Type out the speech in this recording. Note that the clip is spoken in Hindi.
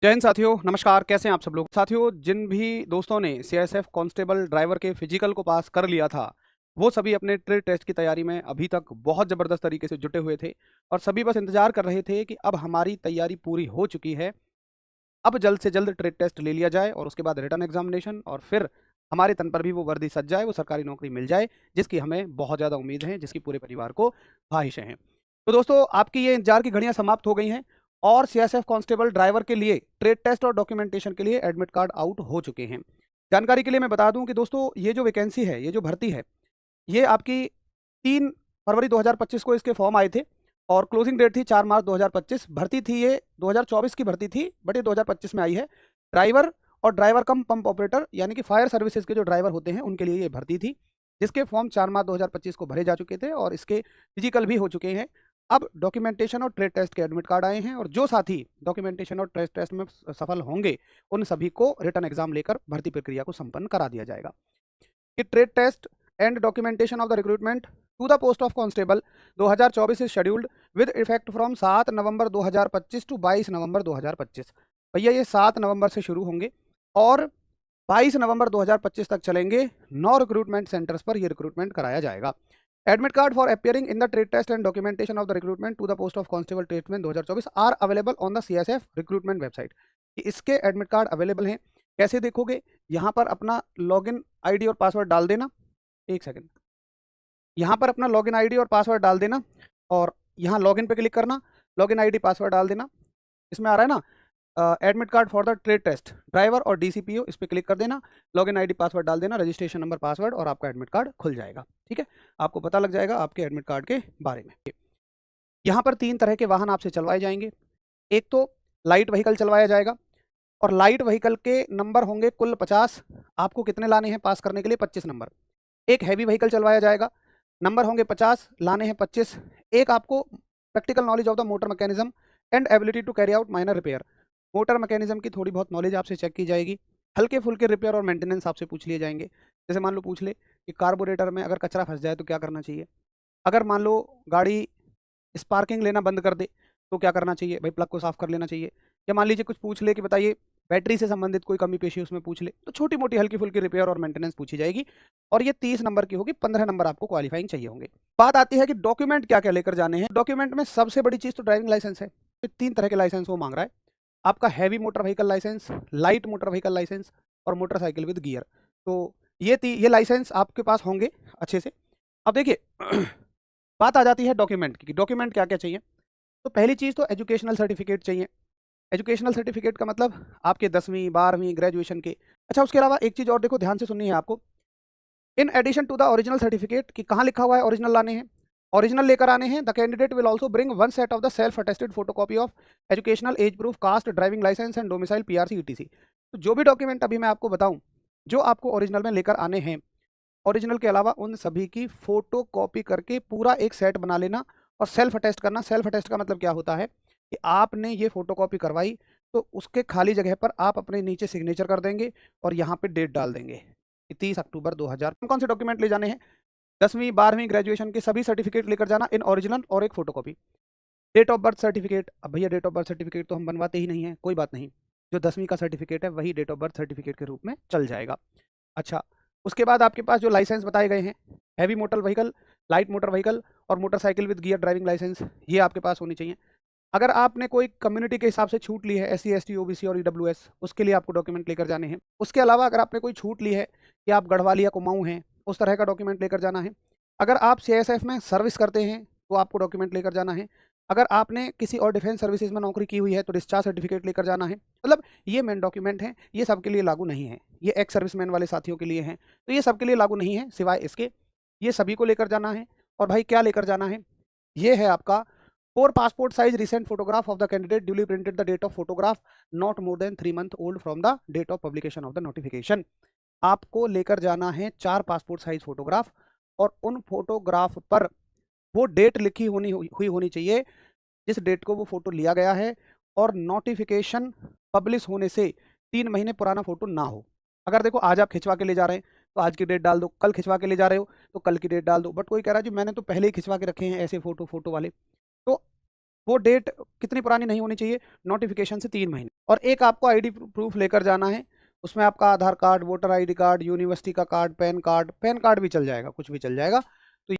जय हिंद साथियों, नमस्कार। कैसे हैं आप सब लोग? साथियों, जिन भी दोस्तों ने सीआईएसएफ कांस्टेबल ड्राइवर के फिजिकल को पास कर लिया था, वो सभी अपने ट्रेड टेस्ट की तैयारी में अभी तक बहुत ज़बरदस्त तरीके से जुटे हुए थे और सभी बस इंतज़ार कर रहे थे कि अब हमारी तैयारी पूरी हो चुकी है, अब जल्द से जल्द ट्रेड टेस्ट ले लिया जाए और उसके बाद रिटन एग्जामिनेशन और फिर हमारे तन पर भी वो वर्दी सज जाए, वो सरकारी नौकरी मिल जाए, जिसकी हमें बहुत ज़्यादा उम्मीद है, जिसकी पूरे परिवार को ख्वाहिशें हैं। तो दोस्तों, आपकी ये इंतजार की घड़ियां समाप्त हो गई हैं और सीएसएफ कांस्टेबल ड्राइवर के लिए ट्रेड टेस्ट और डॉक्यूमेंटेशन के लिए एडमिट कार्ड आउट हो चुके हैं। जानकारी के लिए मैं बता दूं कि दोस्तों, ये जो वैकेंसी है, ये जो भर्ती है, ये आपकी 3 फरवरी 2025 को इसके फॉर्म आए थे और क्लोजिंग डेट थी 4 मार्च 2025। भर्ती थी ये 2024 की भर्ती थी, बट ये 2025 में आई है। ड्राइवर और ड्राइवर कम पंप ऑपरेटर यानी कि फायर सर्विसेज के जो ड्राइवर होते हैं उनके लिए ये भर्ती थी, जिसके फॉर्म 4 मार्च 2025 को भरे जा चुके थे और इसके फिजिकल भी हो चुके हैं। अब डॉक्यूमेंटेशन और ट्रेड टेस्ट के एडमिट कार्ड आए हैं और जो साथी डॉक्यूमेंटेशन और ट्रेड टेस्ट में सफल होंगे, उन सभी को रिटर्न एग्जाम लेकर भर्ती प्रक्रिया को संपन्न करा दिया जाएगा। कि trade test and documentation of the recruitment to the post of constable 2024 is scheduled with effect from 7 November 2025 to 22 November 2025। भैया, ये 7 नवंबर से शुरू होंगे और 22 नवंबर 2025 तक चलेंगे। 9 रिक्रूटमेंट सेंटर्स पर ये रिक्रूटमेंट कराया जाएगा। Admit card for appearing in the trade test and documentation of the recruitment to the post of constable tradesman 2024 are available on the CSF recruitment website. इसके एडमिट कार्ड अवेलेबल हैं। कैसे देखोगे? यहाँ पर अपना लॉगिन आईडी और पासवर्ड डाल देना। एक सेकंड। यहाँ पर अपना लॉगिन आईडी और पासवर्ड डाल देना और यहाँ लॉगिन पे क्लिक करना, लॉगिन आईडी पासवर्ड डाल देना। इसमें आ रहा है ना admit card for the trade test driver और डीसीपीओ, इस पर क्लिक कर देना, लॉगिन आईडी पासवर्ड डाल देना, रजिस्ट्रेशन नंबर पासवर्ड और आपका एडमिट कार्ड खुल जाएगा। ठीक है, आपको पता लग जाएगा आपके एडमिट कार्ड के बारे में। यहाँ पर 3 तरह के वाहन आपसे चलवाए जाएंगे। एक तो लाइट व्हीकल चलवाया जाएगा और लाइट व्हीकल के नंबर होंगे कुल 50। आपको कितने लाने हैं पास करने के लिए? 25 नंबर। एक हैवी व्हीकल चलवाया जाएगा, नंबर होंगे 50, लाने हैं 25। एक आपको practical knowledge of the motor mechanism and ability to carry out minor repair. Motor mechanism की थोड़ी बहुत नॉलेज आपसे चेक की जाएगी। हल्के फुल्के रिपेयर और मेंटेनेंस आपसे पूछ लिए जाएंगे। जैसे मान लो पूछ ले कि कार्बोरेटर में अगर कचरा फंस जाए तो क्या करना चाहिए। अगर मान लो गाड़ी स्पार्किंग लेना बंद कर दे तो क्या करना चाहिए? भाई, प्लग को साफ कर लेना चाहिए। या मान लीजिए कुछ पूछ ले कि बताइए बैटरी से संबंधित कोई कमी पेशी उसमें पूछ ले, तो छोटी मोटी हल्की फुल्की रिपेयर और मेंटेनेंस पूछी जाएगी और ये 30 नंबर की होगी। 15 नंबर आपको क्वालिफाइंग चाहिए होंगे। बात आती है कि डॉक्यूमेंट क्या क्या लेकर जाने हैं। डॉक्यूमेंट में सबसे बड़ी चीज़ तो ड्राइविंग लाइसेंस है। तो 3 तरह के लाइसेंस वो मांग रहा है। आपका heavy motor vehicle licence, light motor vehicle licence और मोटरसाइकिल विद गियर। तो ये लाइसेंस आपके पास होंगे अच्छे से। अब देखिए बात आ जाती है डॉक्यूमेंट की। डॉक्यूमेंट क्या क्या चाहिए? तो पहली चीज़ तो एजुकेशनल सर्टिफिकेट चाहिए। एजुकेशनल सर्टिफिकेट का मतलब आपके 10वीं 12वीं ग्रेजुएशन के। अच्छा, उसके अलावा एक चीज़ और देखो, ध्यान से सुननी है आपको। In addition to the original certificate कि कहाँ लिखा हुआ है ओरिजिनल लाने हैं, ओरिजिनल लेकर आने हैं। The candidate will also bring one set of the self attested photocopy of educational age proof caste driving licence and domicile PRC ETC. तो जो भी डॉक्यूमेंट अभी मैं आपको बताऊं, जो आपको ओरिजिनल में लेकर आने हैं, ओरिजिनल के अलावा उन सभी की फोटो कॉपी करके पूरा एक सेट बना लेना और सेल्फ अटेस्ट करना। सेल्फ अटेस्ट का मतलब क्या होता है कि आपने ये फोटो कॉपी करवाई तो उसके खाली जगह पर आप अपने नीचे सिग्नेचर कर देंगे और यहाँ पे डेट डाल देंगे कि 30 अक्टूबर 2000। कौन से डॉक्यूमेंट ले जाने हैं? 10वीं 12वीं ग्रेजुएशन के सभी सर्टिफिकेट लेकर जाना इन ओरिजिनल और एक photocopy. Date of birth certificate. अब भैया, डेट ऑफ बर्थ सर्टिफिकेट तो हम बनवाते ही नहीं है, कोई बात नहीं। जो 10वीं का सर्टिफिकेट है वही डेट ऑफ बर्थ सर्टिफिकेट के रूप में चल जाएगा। अच्छा, उसके बाद आपके पास जो लाइसेंस बताए गए हैं, heavy motor vehicle, light motor vehicle और motorcycle with gear driving licence, ये आपके पास होनी चाहिए। अगर आपने कोई कम्युनिटी के हिसाब से छूट ली है, एससी एसटी ओबीसी और ईडब्ल्यूएस, उसके लिए आपको डॉक्यूमेंट लेकर जाने हैं। उसके अलावा अगर आपने कोई छूट ली है कि आप गढ़वाली या कुमाऊं हैं, उस तरह का डॉक्यूमेंट लेकर जाना है। अगर आप सीआईएसएफ में सर्विस करते हैं तो आपको डॉक्यूमेंट लेकर जाना है। अगर आपने किसी और डिफेंस सर्विसेज में नौकरी की हुई है तो डिस्चार्ज सर्टिफिकेट लेकर जाना है। मतलब ये मेन डॉक्यूमेंट हैं, ये सबके लिए लागू नहीं है। ये एक्स सर्विसमैन वाले साथियों के लिए हैं, तो ये सबके लिए लागू नहीं है सिवाय इसके। ये सभी को लेकर जाना है। और भाई, क्या लेकर जाना है? ये है आपका 4 passport size recent photograph of the candidate duly printed the date of photograph not more than 3 month old from the date of publication of the notification. आपको लेकर जाना है 4 पासपोर्ट साइज फोटोग्राफ और उन फोटोग्राफ पर वो डेट लिखी हुई होनी चाहिए जिस डेट को वो फोटो लिया गया है और नोटिफिकेशन पब्लिश होने से 3 महीने पुराना फोटो ना हो। अगर देखो आज आप खिंचवा के ले जा रहे हैं तो आज की डेट डाल दो, कल खिंचवा के ले जा रहे हो तो कल की डेट डाल दो। बट कोई कह रहा है जी मैंने तो पहले ही खिंचवा के रखे हैं ऐसे फोटो वाले, तो वो डेट कितनी पुरानी नहीं होनी चाहिए, नोटिफिकेशन से 3 महीने। और एक आपको आईडी प्रूफ लेकर जाना है, उसमें आपका Aadhaar card, voter ID card, university का कार्ड, पैन कार्ड भी चल जाएगा, कुछ भी चल जाएगा।